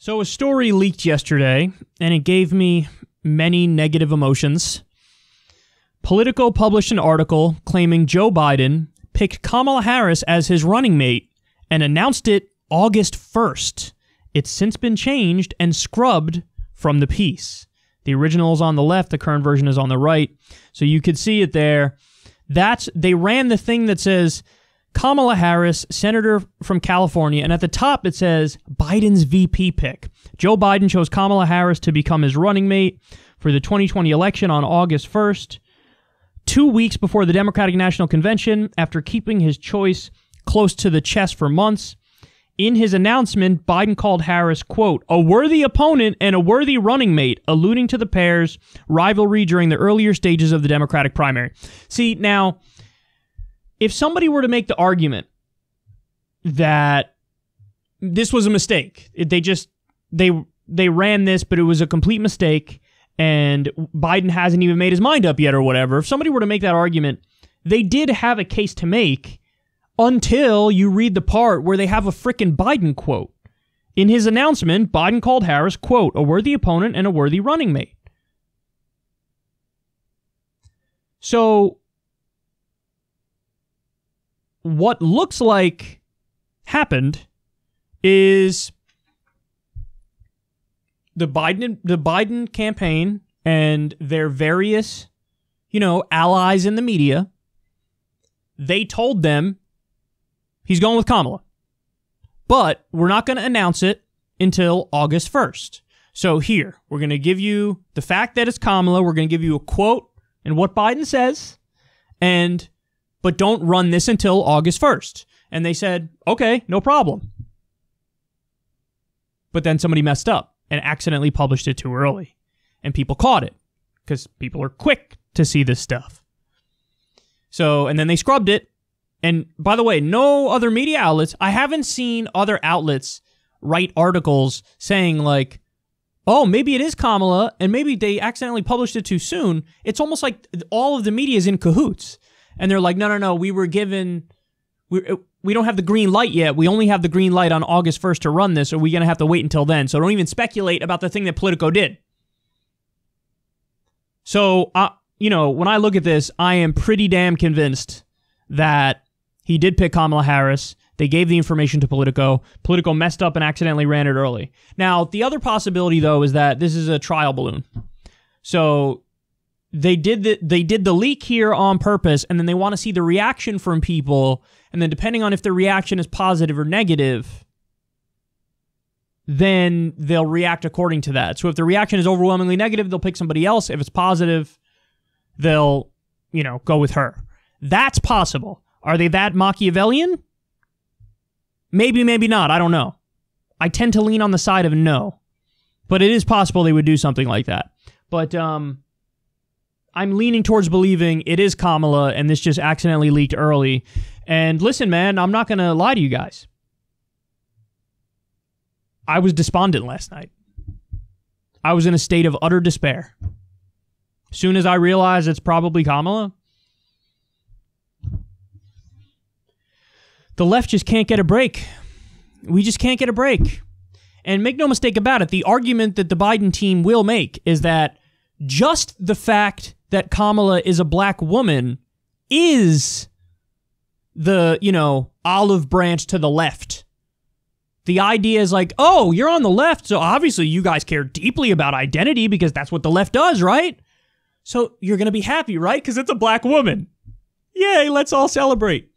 So a story leaked yesterday, and it gave me many negative emotions. Politico published an article claiming Joe Biden picked Kamala Harris as his running mate and announced it August 1st. It's since been changed and scrubbed from the piece. The original is on the left, the current version is on the right. So you could see it there. They ran the thing that says Kamala Harris, senator from California, and at the top it says Biden's VP pick. Joe Biden chose Kamala Harris to become his running mate for the 2020 election on August 1st, 2 weeks before the Democratic National Convention, after keeping his choice close to the chest for months. In his announcement, Biden called Harris, quote, a worthy opponent and a worthy running mate, alluding to the pair's rivalry during the earlier stages of the Democratic primary. See, now, if somebody were to make the argument that this was a mistake, they ran this, but it was a complete mistake, and Biden hasn't even made his mind up yet or whatever, if somebody were to make that argument, they did have a case to make until you read the part where they have a frickin' Biden quote. In his announcement, Biden called Harris, quote, a worthy opponent and a worthy running mate. So, what looks like happened is the Biden campaign and their various, allies in the media, they told them he's going with Kamala. But we're not going to announce it until August 1st. So here, we're going to give you the fact that it's Kamala. We're going to give you a quote and what Biden says, but don't run this until August 1st. And they said, okay, no problem. But then somebody messed up and accidentally published it too early. And people caught it because people are quick to see this stuff. So, and then they scrubbed it. And by the way, no other media outlets, I haven't seen other outlets write articles saying like, oh, maybe it is Kamala and maybe they accidentally published it too soon. It's almost like all of the media is in cahoots. And they're like, no, we don't have the green light yet. We only have the green light on August 1st to run this. Or we're going to have to wait until then. So don't even speculate about the thing that Politico did. So, when I look at this, I am pretty damn convinced that he did pick Kamala Harris. They gave the information to Politico. Politico messed up and accidentally ran it early. Now, the other possibility, though, is that this is a trial balloon. So they did the leak here on purpose, and then they want to see the reaction from people. And then depending on if the reaction is positive or negative, then they'll react according to that. So if the reaction is overwhelmingly negative, they'll pick somebody else. If it's positive, they'll, go with her. That's possible. Are they that Machiavellian? Maybe, maybe not. I don't know. I tend to lean on the side of no. But it is possible they would do something like that. But I'm leaning towards believing it is Kamala and this just accidentally leaked early. And listen, man, I'm not going to lie to you guys. I was despondent last night. I was in a state of utter despair. As soon as I realized it's probably Kamala, the left just can't get a break. We just can't get a break. And make no mistake about it, the argument that the Biden team will make is that just the fact that Kamala is a black woman is the, olive branch to the left. The idea is like, oh, you're on the left, so obviously you guys care deeply about identity because that's what the left does, right? So you're going to be happy, right? Because it's a black woman. Yay, let's all celebrate.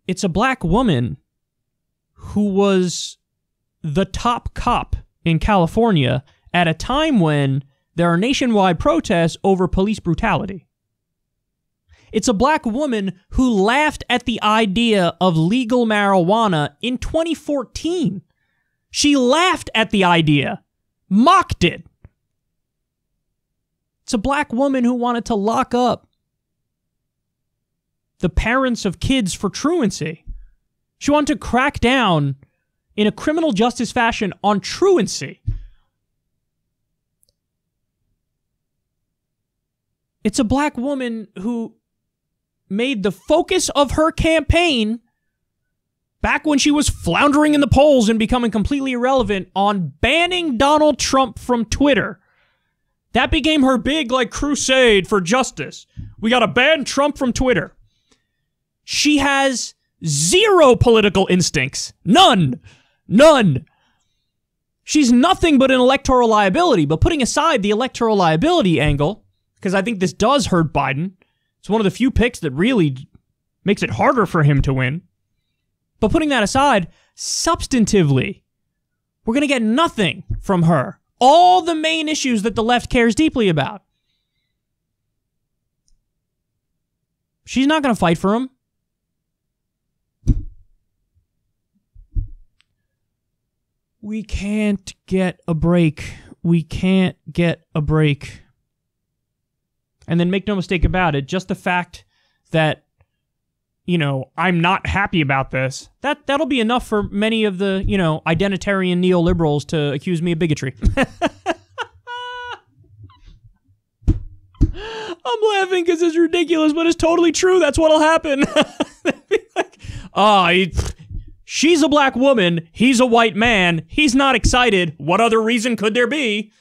It's a black woman who was the top cop in California at a time when there are nationwide protests over police brutality. It's a black woman who laughed at the idea of legal marijuana in 2014. She laughed at the idea, mocked it. It's a black woman who wanted to lock up the parents of kids for truancy. She wanted to crack down in a criminal justice fashion on truancy. It's a black woman who made the focus of her campaign back when she was floundering in the polls and becoming completely irrelevant, on banning Donald Trump from Twitter. That became her big, crusade for justice. We gotta ban Trump from Twitter. She has zero political instincts. None. She's nothing but an electoral liability. But putting aside the electoral liability angle, because I think this does hurt Biden, it's one of the few picks that really makes it harder for him to win. But putting that aside, substantively, we're going to get nothing from her. All the main issues that the left cares deeply about. She's not going to fight for him. We can't get a break. We can't get a break. And then make no mistake about it, just the fact that, I'm not happy about this, that'll be enough for many of the, identitarian neoliberals to accuse me of bigotry. I'm laughing because it's ridiculous, but it's totally true. That's what'll happen. She's a black woman. He's a white man. He's not excited. What other reason could there be?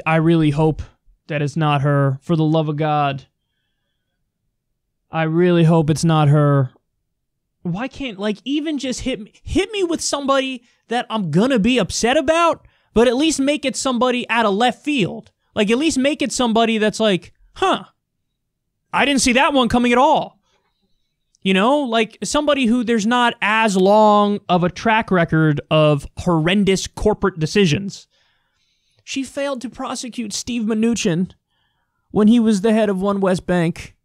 I really hope that it's not her. For the love of God. I really hope it's not her. Why can't, even just hit me with somebody that I'm gonna be upset about, but at least make it somebody out of left field. At least make it somebody that's I didn't see that one coming at all. Somebody who there's not as long of a track record of horrendous corporate decisions. She failed to prosecute Steve Mnuchin when he was the head of One West Bank.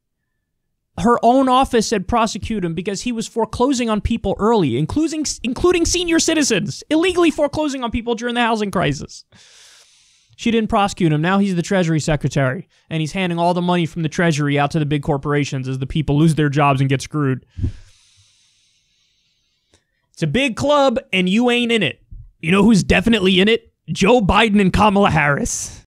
Her own office said prosecute him because he was foreclosing on people early, including senior citizens, illegally foreclosing on people during the housing crisis. She didn't prosecute him. Now he's the Treasury Secretary, and he's handing all the money from the Treasury out to the big corporations as the people lose their jobs and get screwed. It's a big club, and you ain't in it. You know who's definitely in it? Joe Biden and Kamala Harris.